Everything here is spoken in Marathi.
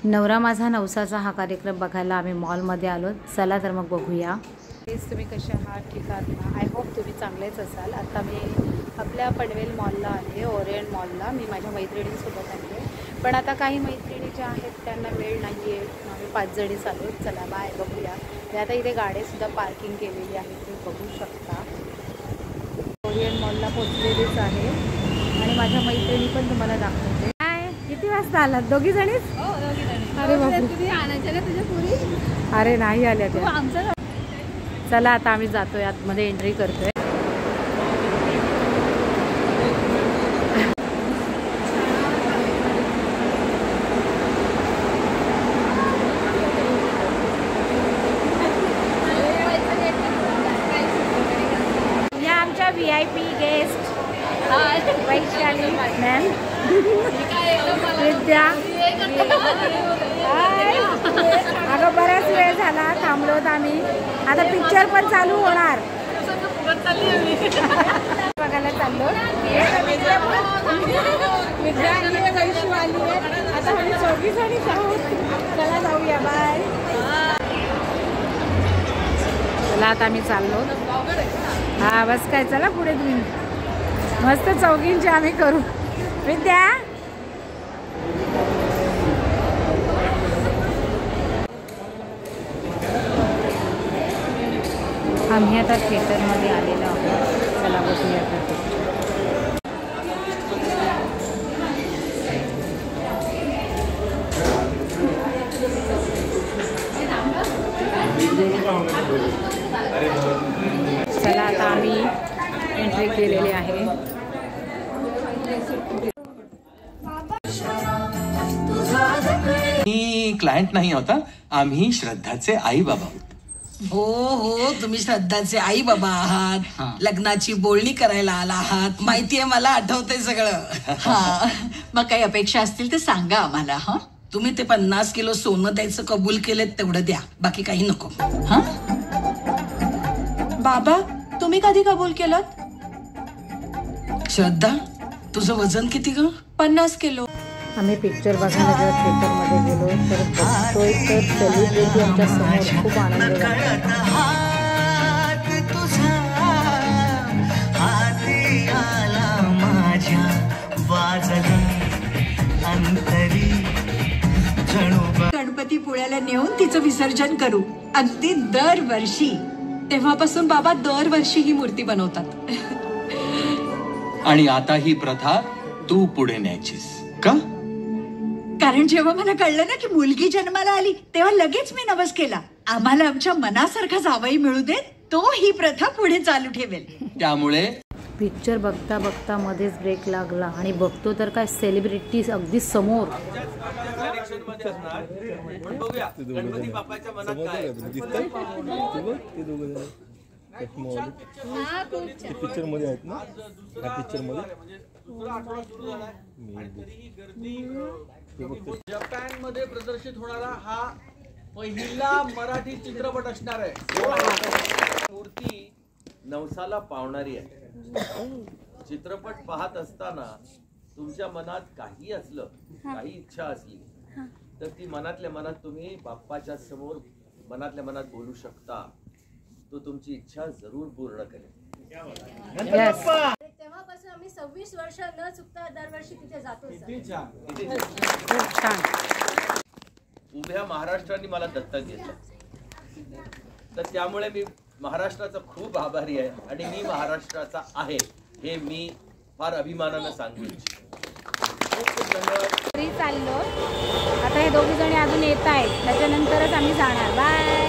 नवरा माझा नवसाचा हा कार्यक्रम बघायला आम्ही मॉलमध्ये आलो. चला तर मग बघूया. प्लीज तुम्ही कसे आहात? ठीक आहात ना? आय होप तुम्ही चांगलेच असाल. आता मी आपल्या पनवेल मॉलला आले, ओरिएंट मॉलला. मी माझ्या मैत्रिणींसोबत आले, पण आता काही मैत्रिणी ज्या आहेत त्यांना वेळ नाही आहे. आम्ही 5 जणीच आलो. चला बाय, बघूया. मी आता इथे गाडीसुद्धा पार्किंग केलेली आहे, तुम्ही बघू शकता. ओरिएंट मॉलला पोचलेलीच आहे आणि माझ्या मैत्रिणी पण तुम्हाला दाखवते. काय किती वाजता आलात? दोघी जणीच? हो, दोघी जणी. अरे बापरे, तुम्ही आणायच्या का तुझ्या पुरी? अरे नाही आल्या त्या. आमचं चला आता आम्ही जातोय, आतमध्ये एंट्री करतोय. या आमच्या VIP गेस्ट वैशाली मॅम, विद्या. अगं बराच वेळ झाला, थांबलोत आम्ही. आता पिक्चर पण चालू होणार, बघायला चाललो. विद्या आणि वैशू आली आहे. आता आम्ही 24 जणीच आहोत. चला जाऊया, बाय. चला आता आम्ही चाललो. हा बस काय, चला पुढे तुम्ही. मस्त चौघींचे आम्ही करू. विद्या आम्ही आता थिएटरमध्ये आलेलो आहोत. चला बघूया आता. चला आता आम्ही एंट्री केलेली आहे. मी क्लायंट नाही होता, आम्ही श्रद्धाचे आई बाबा. हो हो, तुम्ही श्रद्धाचे आई बाबा आहात. लग्नाची बोलणी करायला आला आहात, माहितीये मला, आठवतंय सगळं. हा, मग काही अपेक्षा असतील तर सांगा आम्हाला. हा, तुम्ही ते 50 किलो सोनं द्यायचं कबूल केलेत तेवढं द्या, बाकी काही नको. हा बाबा, तुम्ही कधी कबूल केलं? श्रद्धा, तुझं वजन किती ग? 50 किलो. आम्ही पिक्चर बघायला जेव्हा थिएटरमध्ये गेलो तर बघतोय तर सेलिब्रिटी आमच्या समोर. खूप आनंद झाला. गणपती पुण्याला नेऊन तिचं विसर्जन करू, अगदी दरवर्षी. तेव्हापासून बाबा दरवर्षी ही मूर्ती बनवतात. आणि आता ही प्रथा तू पुढे न्यायचीस का? कारण जेव्हा मला कळलं ना की मुलगी जन्माला आली, तेव्हा लगेच मी नवस केला, आम्हाला आमच्या मनासारखा जावई मिळू देत, तो ही प्रथा पुढे चालू ठेवेल. त्यामुळे पिक्चर बघता बघता मध्येच ब्रेक लागला आणि बघतो तर काय, सेलिब्रिटीज अगदी समोर. पिक्चर मध्ये आहेत ना, पिक्चर मध्ये जपान मध्ये प्रदर्शित होणारा हा पहिला मराठी चित्रपट असणार आहे. मूर्ती नवसाला पावणारी आहे. चित्रपट पाहत असताना तुमच्या मनात काही असलं, काही इच्छा असली तर ती मनातल्या मनात तुम्ही बाप्पाच्या समोर मनातल्या मनात बोलू शकता. तो तुमची इच्छा जरूर पूर्ण करेल. तेव्हापासून आम्ही 26 वर्ष न चुकता दरवर्षी तिथे जातो. उभ्या महाराष्ट्राने मला दत्तक घेतलं, तर त्यामुळे मी महाराष्ट्राचा खूप आभारी आहे आणि मी महाराष्ट्राचा आहे हे मी फार अभिमानानं सांगू इच्छितो. चाललो आता. हे दोघी जणी अजून येत आहेत, त्याच्यानंतरच आम्ही जाणार. बाय.